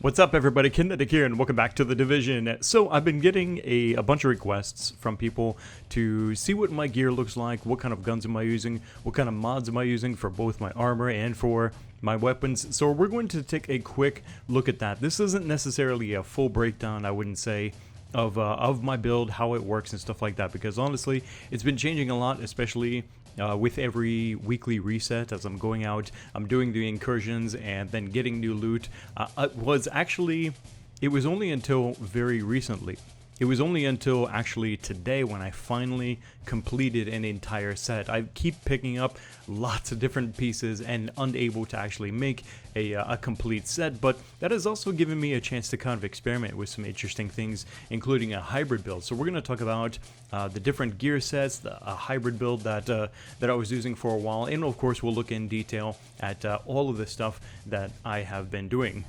What's up, everybody? Kinetic here, and welcome back to The Division. So I've been getting a bunch of requests from people to see what my gear looks like, what kind of guns am I using, what kind of mods am I using for both my armor and for my weapons. So we're going to take a quick look at that. This isn't necessarily a full breakdown, I wouldn't say, of my build, how it works and stuff like that, because honestly, it's been changing a lot, especially with every weekly reset. As I'm going out, I'm doing the incursions and then getting new loot. It was only until very recently. It was only until actually today when I finally completed an entire set. I keep picking up lots of different pieces and unable to actually make a complete set, but that has also given me a chance to kind of experiment with some interesting things, including a hybrid build. So we're going to talk about the different gear sets, a hybrid build that I was using for a while, and of course we'll look in detail at all of the stuff that I have been doing.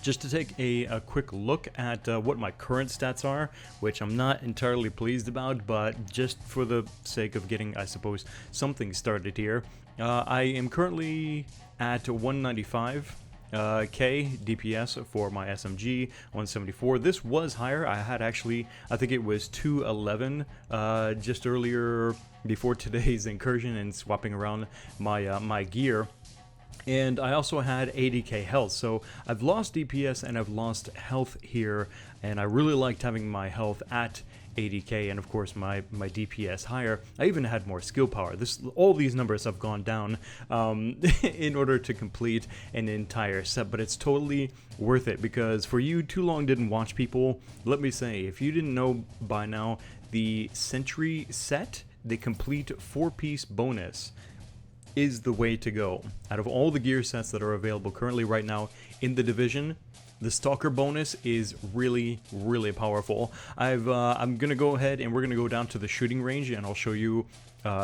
Just to take a quick look at what my current stats are, which I'm not entirely pleased about, but just for the sake of getting, I suppose, something started here, I am currently at 195 K DPS for my SMG, 174. This was higher. I think it was 211 just earlier before today's incursion and swapping around my gear. And I also had 80k health, so I've lost DPS and I've lost health here, and I really liked having my health at 80k and of course my DPS higher. I even had more skill power. All these numbers have gone down in order to complete an entire set, but it's totally worth it, because for you too long didn't watch people, let me say, if you didn't know by now, the Sentry set, the complete 4-piece bonus, is the way to go. Out of all the gear sets that are available currently right now in the Division, the Stalker bonus is really, really powerful. I'm gonna go ahead and we're gonna go down to the shooting range, and I'll show you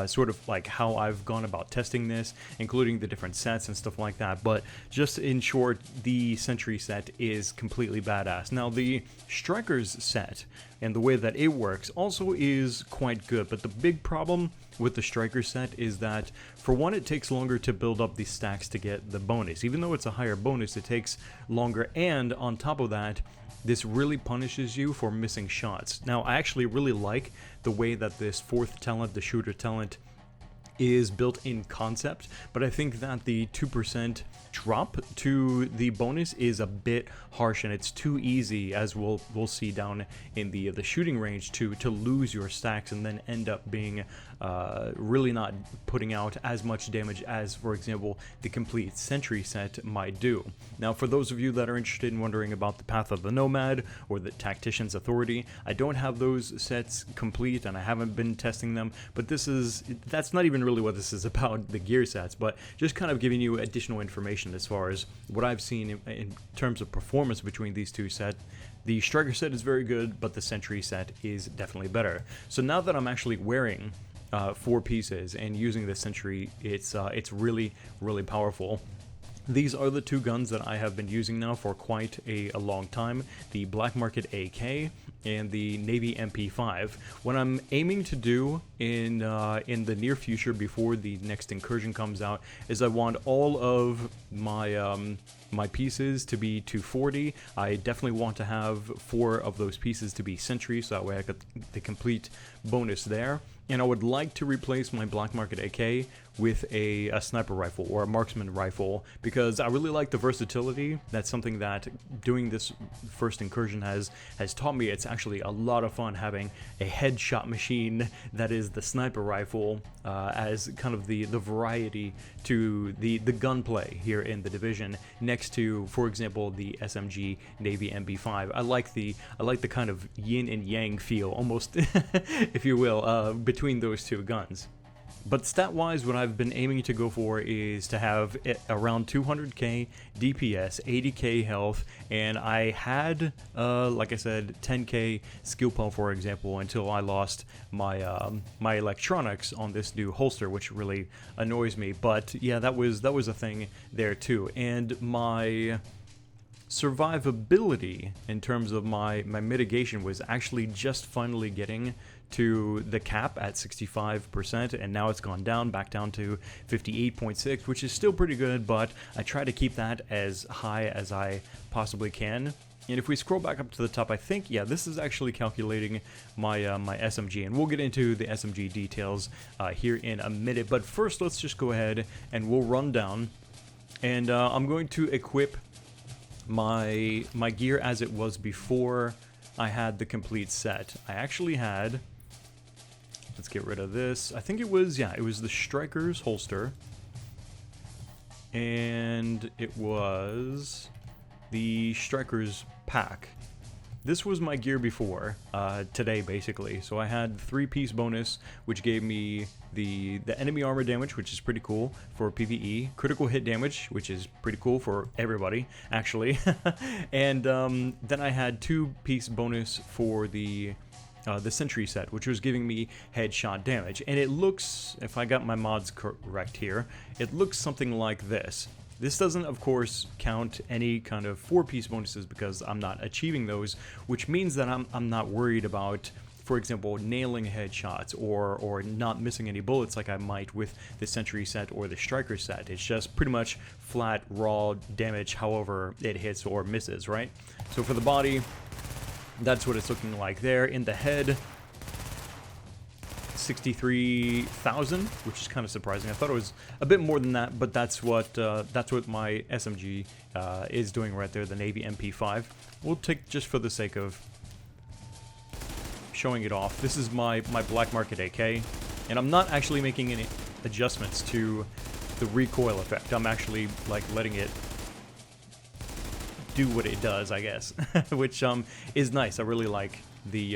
sort of like how I've gone about testing this, including the different sets and stuff like that. But just in short, the Sentry set is completely badass. Now the Strikers set and the way that it works also is quite good, but the big problem with the Striker set is that, for one, it takes longer to build up these stacks to get the bonus. Even though it's a higher bonus, it takes longer, and on top of that, this really punishes you for missing shots. Now, I actually really like the way that this fourth talent, the shooter talent, is built in concept, but I think that the 2% drop to the bonus is a bit harsh, and it's too easy, as we'll see down in the shooting range, to lose your stacks and then end up being really not putting out as much damage as, for example, the complete Sentry set might do. Now, for those of you that are interested in wondering about the Path of the Nomad or the Tactician's Authority, I don't have those sets complete and I haven't been testing them, but that's not even really what this is about, the gear sets, but just kind of giving you additional information as far as what I've seen in terms of performance between these two sets. The Striker set is very good, but the Sentry set is definitely better. So now that I'm actually wearing 4 pieces and using the Sentry, it's really, really powerful. These are the two guns that I have been using now for quite a long time, the Black Market AK and the Navy MP5. What I'm aiming to do in the near future, before the next incursion comes out, is I want all of my pieces to be 240. I definitely want to have 4 of those pieces to be Sentry, so that way I get the complete bonus there. And I would like to replace my Black Market AK with a sniper rifle or a marksman rifle, because I really like the versatility. That's something that doing this first incursion has taught me. It's actually a lot of fun having a headshot machine that is the sniper rifle as kind of the variety to the gunplay here in the Division, next to, for example, the SMG Navy MP5. I like the kind of yin and yang feel, almost, if you will, between those two guns. But stat-wise, what I've been aiming to go for is to have around 200k DPS, 80k health, and I had, like I said, 10k skill power, for example, until I lost my my electronics on this new holster, which really annoys me. But yeah, that was a thing there too. And my survivability in terms of my mitigation was actually just finally getting to the cap at 65%, and now it's gone down back down to 58.6, which is still pretty good, but I try to keep that as high as I possibly can. And if we scroll back up to the top, I think, yeah, this is actually calculating my my SMG, and we'll get into the SMG details here in a minute. But first, let's just go ahead and we'll run down, and I'm going to equip my gear as it was before I had the complete set. I actually had, let's get rid of this. I think it was, yeah, it was the Striker's holster, and it was the Striker's pack. This was my gear before today, basically. So I had 3-piece bonus, which gave me the enemy armor damage, which is pretty cool for PvE, critical hit damage, which is pretty cool for everybody, actually, and then I had 2-piece bonus for the Sentry set, which was giving me headshot damage. And it looks, if I got my mods correct here, it looks something like this. This doesn't, of course, count any kind of 4-piece bonuses because I'm not achieving those, which means that I'm not worried about, for example, nailing headshots or not missing any bullets like I might with the Sentry set or the Striker set. It's just pretty much flat, raw damage however it hits or misses, right? So for the body, that's what it's looking like there. In the head, 63,000, which is kind of surprising. I thought it was a bit more than that, but that's what my SMG is doing right there, the Navy MP5. We'll take, just for the sake of showing it off, this is my Black Market AK, and I'm not actually making any adjustments to the recoil effect. I'm actually like letting it do what it does, I guess, which is nice. I really like the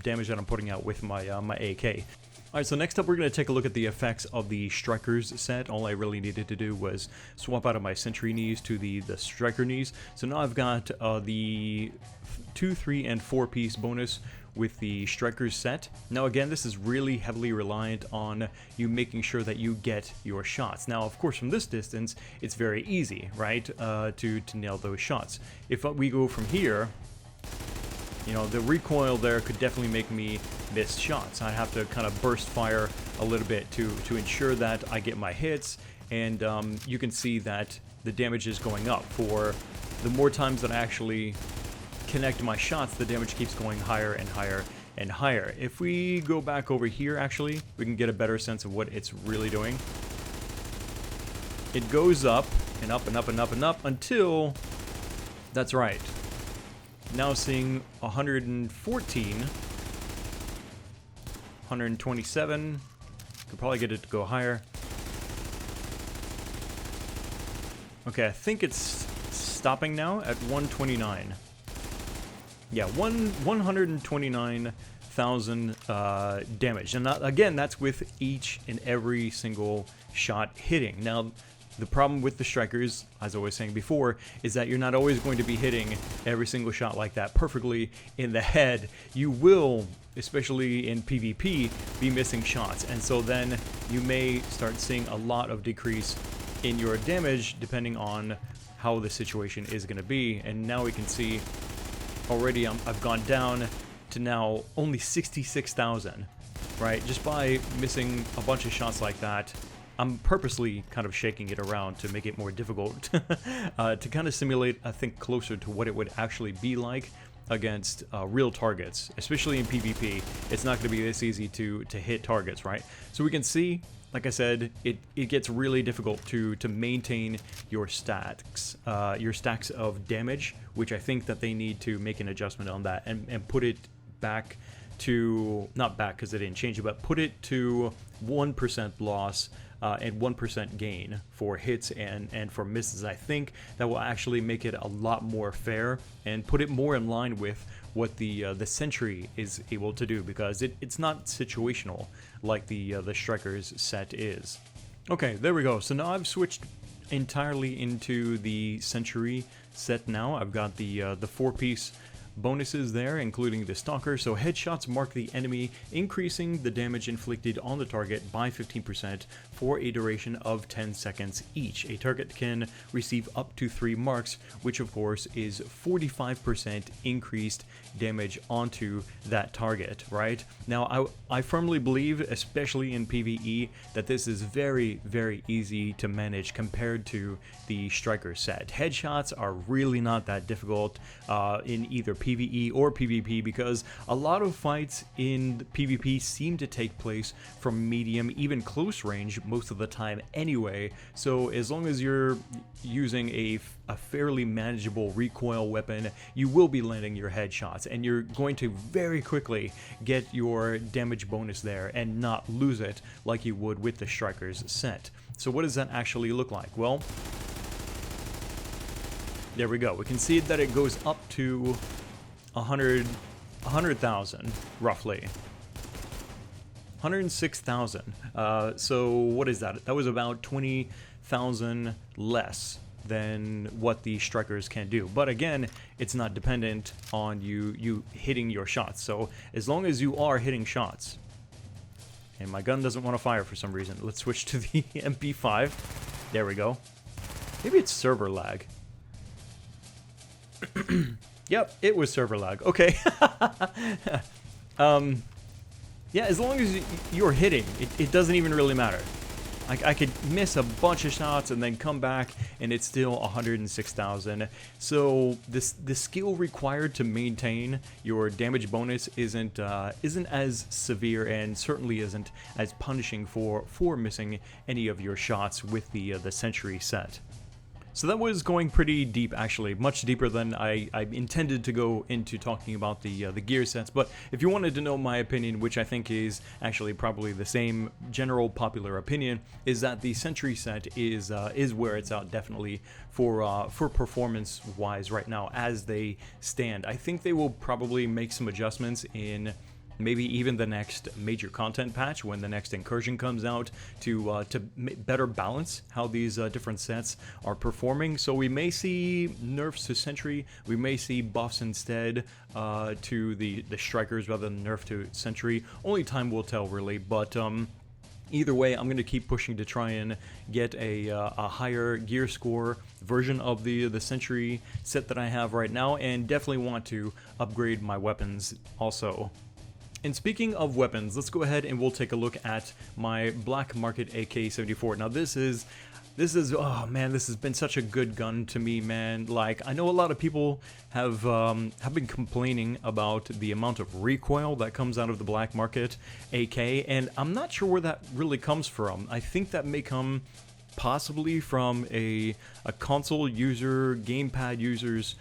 damage that I'm putting out with my my AK. Alright, so next up we're going to take a look at the effects of the Striker's set. All I really needed to do was swap out of my Sentry knees to the Striker knees. So now I've got the 2, 3, and 4-piece bonus with the Striker's set. Now again, this is really heavily reliant on you making sure that you get your shots. Now of course from this distance it's very easy, right, to nail those shots. If we go from here, you know, the recoil there could definitely make me miss shots. I have to kind of burst fire a little bit to ensure that I get my hits, and you can see that the damage is going up. For the more times that I actually connect my shots, the damage keeps going higher and higher and higher. If we go back over here, actually, we can get a better sense of what it's really doing. It goes up and up and up and up and up until, that's right, now seeing 114, 127, could probably get it to go higher. Okay, I think it's stopping now at 129. Yeah, 129,000 damage. And again, that's with each and every single shot hitting. Now, the problem with the Strikers, as I was saying before, is that you're not always going to be hitting every single shot like that perfectly in the head. You will, especially in PvP, be missing shots, and so then you may start seeing a lot of decrease in your damage depending on how the situation is going to be. And now we can see already I've gone down to now only 66,000, right? Just by missing a bunch of shots like that. I'm purposely kind of shaking it around to make it more difficult to kind of simulate, I think, closer to what it would actually be like against real targets, especially in PvP. It's not going to be this easy to hit targets, right? So we can see, like I said, it gets really difficult to maintain your stacks of damage, which I think that they need to make an adjustment on that and put it back to, not back because they didn't change it, but put it to 1% loss and 1% gain for hits and for misses. I think that will actually make it a lot more fair and put it more in line with what the Sentry is able to do, because it's not situational like the Striker's set is. Okay, there we go. So now I've switched entirely into the Sentry set now. I've got the 4-piece bonuses there, including the Stalker. So headshots mark the enemy, increasing the damage inflicted on the target by 15% for a duration of 10 seconds each. A target can receive up to 3 marks, which of course is 45% increased damage onto that target, right? Now, I firmly believe, especially in PvE, that this is very, very easy to manage compared to the Striker set. Headshots are really not that difficult in either PvE or PvP, because a lot of fights in PvP seem to take place from medium, even close range most of the time anyway. So as long as you're using a fairly manageable recoil weapon, you will be landing your headshots, and you're going to very quickly get your damage bonus there and not lose it like you would with the Striker's set. So what does that actually look like? Well, there we go. We can see that it goes up to 100,000 roughly. 106,000. So what is that? That was about 20,000 less than what the Strikers can do. But again, it's not dependent on you hitting your shots. So as long as you are hitting shots, and my gun doesn't want to fire for some reason. Let's switch to the MP5. There we go. Maybe it's server lag. Yep, it was server lag. Okay. Yeah, as long as you're hitting, it doesn't even really matter. I could miss a bunch of shots and then come back, and it's still 106,000. So the skill required to maintain your damage bonus isn't as severe, and certainly isn't as punishing for missing any of your shots with the Sentry set. So that was going pretty deep, actually, much deeper than I intended to go into talking about the gear sets. But if you wanted to know my opinion, which I think is actually probably the same general popular opinion, is that the Sentry set is where it's at, definitely for performance-wise right now as they stand. I think they will probably make some adjustments in maybe even the next major content patch, when the next incursion comes out, to better balance how these different sets are performing. So we may see nerfs to Sentry, we may see buffs instead to the Strikers rather than nerf to Sentry. Only time will tell, really. But either way, I'm going to keep pushing to try and get a higher gear score version of the Sentry set that I have right now, and definitely want to upgrade my weapons also. And speaking of weapons, let's go ahead and we'll take a look at my Black Market AK-74. Now this is, oh man, this has been such a good gun to me, man. Like, I know a lot of people have been complaining about the amount of recoil that comes out of the Black Market AK, and I'm not sure where that really comes from. I think that may come possibly from a console user, gamepad user's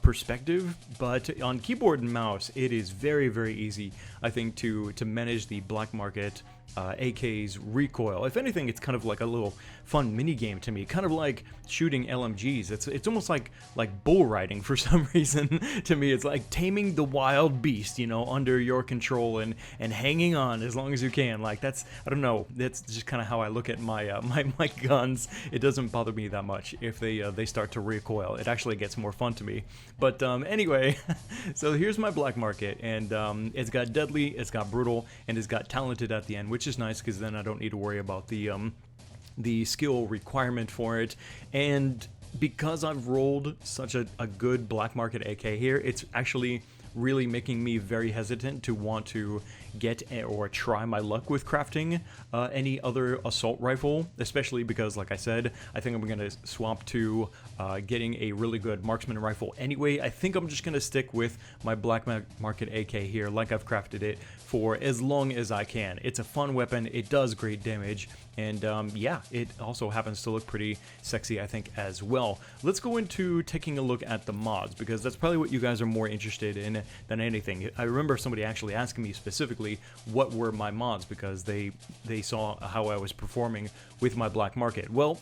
perspective, but on keyboard and mouse, it is very, very easy, I think, to manage the Black Market AK's recoil. If anything, it's kind of like a little fun mini game to me, kind of like shooting LMGs. It's almost like bull riding for some reason to me. It's like taming the wild beast, you know, under your control and hanging on as long as you can. Like, that's, I don't know, that's just kind of how I look at my my guns. It doesn't bother me that much if they start to recoil. It actually gets more fun to me. But anyway, so here's my Black Market, and it's got deadly, it's got brutal, and it's got talented at the end, which is nice, because then I don't need to worry about the skill requirement for it. And because I've rolled such a good Black Market AK here, it's actually really making me very hesitant to want to get or try my luck with crafting any other assault rifle, especially because, like I said, I think I'm going to swap to getting a really good marksman rifle anyway. I think I'm just going to stick with my Black Market AK here, like I've crafted it, for as long as I can. It's a fun weapon, it does great damage, and yeah, it also happens to look pretty sexy, I think, as well. Let's go into taking a look at the mods, because that's probably what you guys are more interested in than anything. I remember somebody actually asking me specifically what were my mods, because they saw how I was performing with my Black Market. Well,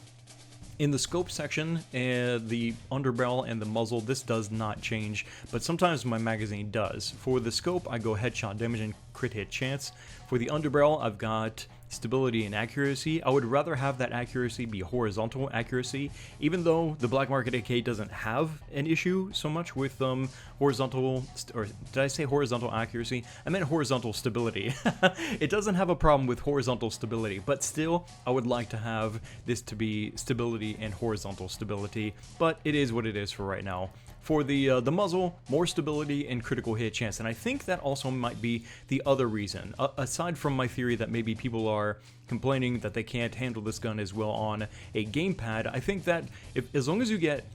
in the scope section, the underbarrel and the muzzle, this does not change, but sometimes my magazine does. For the scope, I go headshot damage and crit hit chance. For the underbarrel, I've got stability and accuracy. I would rather have that accuracy be horizontal accuracy, even though the Black Market AK doesn't have an issue so much with horizontal, or did I say horizontal accuracy? I meant horizontal stability. It doesn't have a problem with horizontal stability, but still, I would like to have this to be stability and horizontal stability, but it is what it is for right now. For the muzzle, more stability and critical hit chance, and I think that also might be the other reason. Aside from my theory that maybe people are complaining that they can't handle this gun as well on a gamepad, I think that as long as you get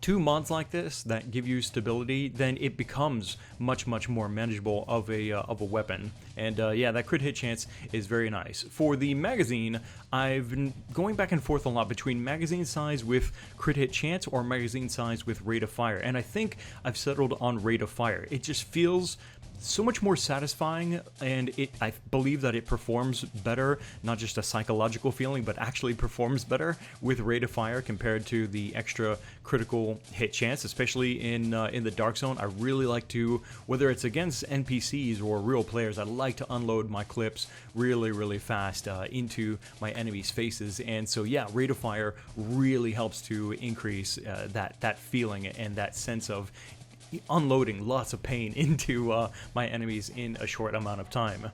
2 mods like this that give you stability, then it becomes much more manageable of a weapon. And yeah, that crit hit chance is very nice. For the magazine, I've been going back and forth a lot between magazine size with crit hit chance or magazine size with rate of fire, and I think I've settled on rate of fire. It just feels so much more satisfying, and I believe that it performs better, not just a psychological feeling, but actually performs better with rate of fire compared to the extra critical hit chance, especially in the Dark Zone. I really like to, whether it's against NPCs or real players, I like to unload my clips really fast into my enemies' faces, and so yeah, rate of fire really helps to increase that feeling and that sense of unloading lots of pain into my enemies in a short amount of time.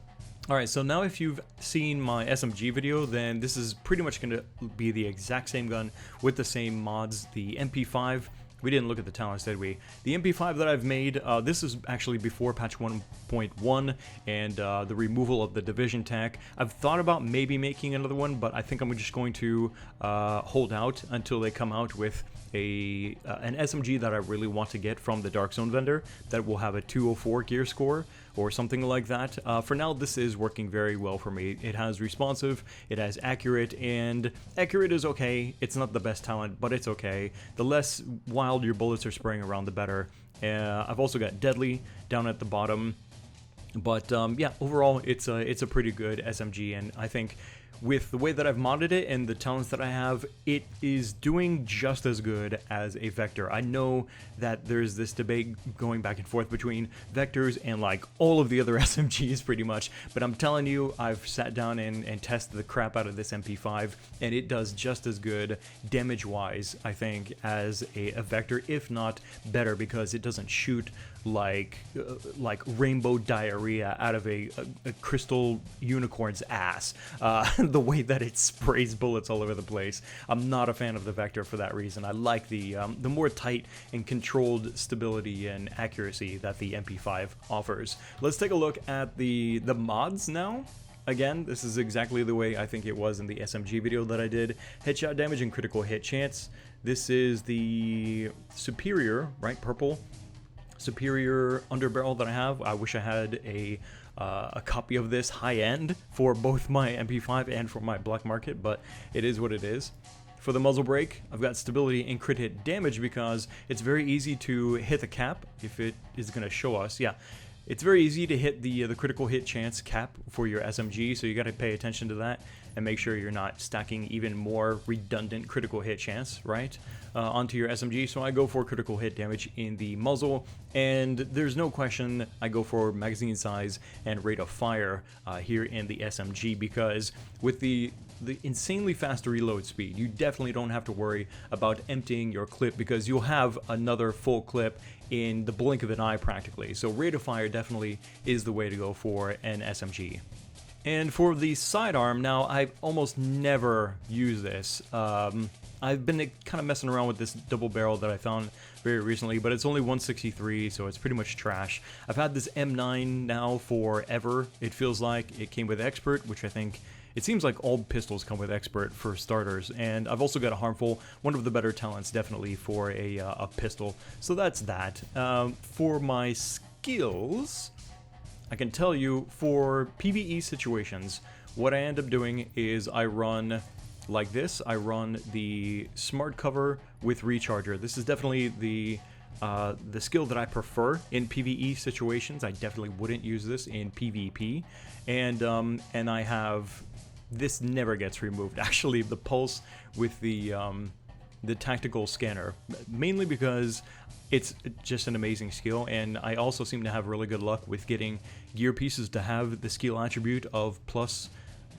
Alright, so now if you've seen my SMG video, then this is pretty much going to be the exact same gun with the same mods. The MP5, we didn't look at the talents, did we? The MP5 that I've made, this is actually before patch 1.1 and the removal of the division tech. I've thought about maybe making another one, but I think I'm just going to hold out until they come out with an SMG that I really want to get from the Dark Zone vendor that will have a 204 gear score or something like that. For now, this is working very well for me. It has responsive, it has accurate, and accurate is okay. It's not the best talent, but it's okay. The less wild your bullets are spraying around, the better. I've also got deadly down at the bottom, but yeah, overall it's a pretty good SMG, and I think with the way that I've modded it and the talents that I have, it is doing just as good as a Vector. I know that there's this debate going back and forth between Vectors and like all of the other SMGs pretty much, but I'm telling you, I've sat down and tested the crap out of this MP5, and it does just as good damage-wise, I think, as a Vector, if not better, because it doesn't shoot like rainbow diarrhea out of a crystal unicorn's ass, the way that it sprays bullets all over the place. I'm not a fan of the Vector for that reason. I like the more tight and controlled stability and accuracy that the MP5 offers. Let's take a look at the mods now. Again, this is exactly the way I think it was in the SMG video that I did. Headshot damage and critical hit chance. This is the superior, right, purple superior underbarrel that I have. I wish I had a copy of this high-end for both my MP5 and for my black market, but it is what it is. For the muzzle brake, I've got stability and crit hit damage because it's very easy to hit the cap, if it is going to show us. Yeah, it's very easy to hit the critical hit chance cap for your SMG, so you got to pay attention to that and make sure you're not stacking even more redundant critical hit chance, right, onto your SMG. So I go for critical hit damage in the muzzle, and there's no question I go for magazine size and rate of fire here in the SMG, because with the insanely fast reload speed, you definitely don't have to worry about emptying your clip, because you'll have another full clip in the blink of an eye practically. So rate of fire definitely is the way to go for an SMG. And for the sidearm, now I almost never use this. I've been kind of messing around with this double barrel that I found very recently, but it's only 163, so it's pretty much trash. I've had this M9 now forever. It feels like it came with Expert, which I think it seems like all pistols come with Expert for starters, and I've also got a Harmful, one of the better talents definitely for a pistol. So that's that. For my skills, I can tell you for PvE situations, what I end up doing is I run like this. I run the Smart Cover with Recharger. This is definitely the skill that I prefer in PvE situations. I definitely wouldn't use this in PvP, and I have this never gets removed. Actually, the pulse with the tactical scanner, mainly because it's just an amazing skill, and I also seem to have really good luck with getting gear pieces to have the skill attribute of plus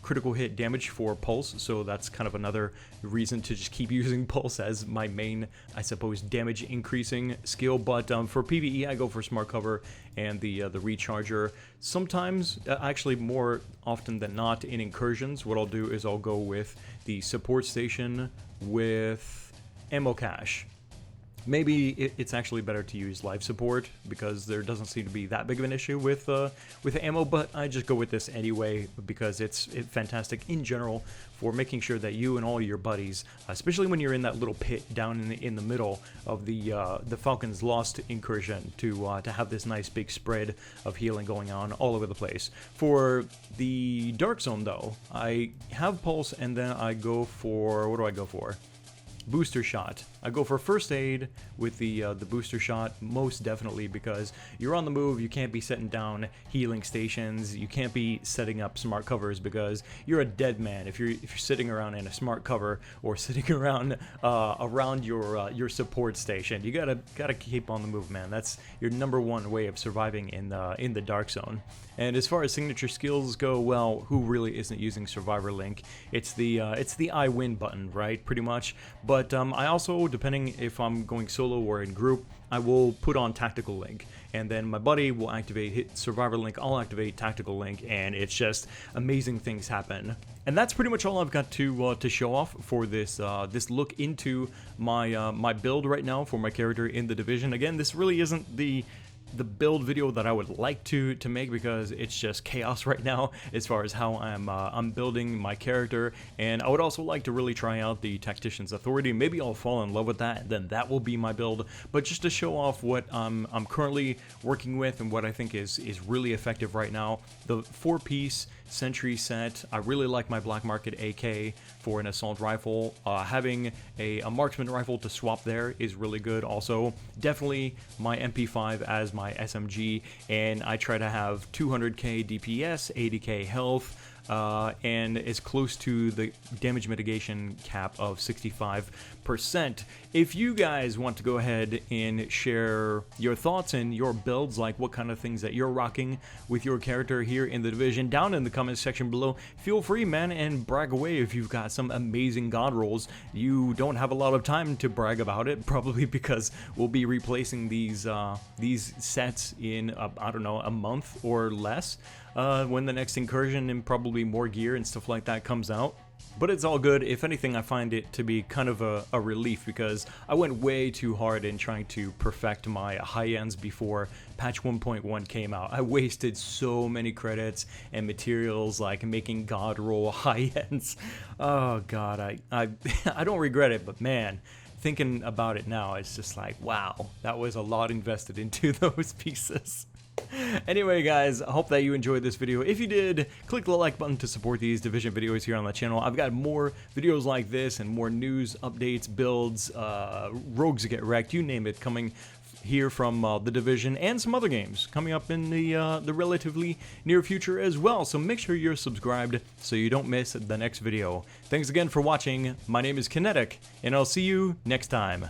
critical hit damage for pulse, so that's kind of another reason to just keep using pulse as my main, I suppose, damage increasing skill. But for PvE, I go for smart cover and the recharger. Sometimes, actually more often than not, in incursions, what I'll do is I'll go with the support station with ammo cache. Maybe it's actually better to use life support because there doesn't seem to be that big of an issue with ammo, but I just go with this anyway because it's fantastic in general for making sure that you and all your buddies, especially when you're in that little pit down in the middle of the Falcon's Lost incursion, to have this nice big spread of healing going on all over the place. For the Dark Zone though, I have pulse and then I go for, what do I go for? Booster shot. I go for first aid with the booster shot, most definitely, because you're on the move. You can't be setting down healing stations. You can't be setting up smart covers because you're a dead man if you're sitting around in a smart cover or sitting around around your support station. You gotta keep on the move, man. That's your #1 way of surviving in the Dark Zone. And as far as signature skills go, well, who really isn't using Survivor Link? It's the I win button, right? Pretty much. But I also, depending if I'm going solo or in group, I will put on Tactical Link, and then my buddy will hit Survivor Link, I'll activate Tactical Link, and it's just amazing things happen. And that's pretty much all I've got to show off for this look into my build right now for my character in the Division. Again, this really isn't the build video that I would like to make because it's just chaos right now as far as how I'm building my character, and I would also like to really try out the Tactician's Authority. Maybe I'll fall in love with that, and then that will be my build. But just to show off what I'm currently working with and what I think is really effective right now, the 4-piece Sentry set. I really like my Black Market AK for an assault rifle. Having a marksman rifle to swap there is really good. Also, definitely my MP5 as my SMG, and I try to have 200k DPS, 80k health, and as close to the damage mitigation cap of 65%. If you guys want to go ahead and share your thoughts and your builds, like what kind of things that you're rocking with your character here in the Division, down in the comments section below, feel free, man, and brag away if you've got some amazing god rolls. You don't have a lot of time to brag about it, probably because we'll be replacing these sets in, I don't know, a month or less, when the next incursion and probably more gear and stuff like that comes out. But it's all good. If anything, I find it to be kind of a relief because I went way too hard in trying to perfect my high ends before patch 1.1 came out. I wasted so many credits and materials like making god roll high ends. Oh god, I don't regret it, but man, thinking about it now, it's just like, wow, that was a lot invested into those pieces. Anyway, guys, I hope that you enjoyed this video. If you did, click the like button to support these Division videos here on the channel. I've got more videos like this and more news, updates, builds, rogues get wrecked, you name it, coming here from the Division, and some other games coming up in the relatively near future as well. So make sure you're subscribed so you don't miss the next video. Thanks again for watching. My name is Kinetic, and I'll see you next time.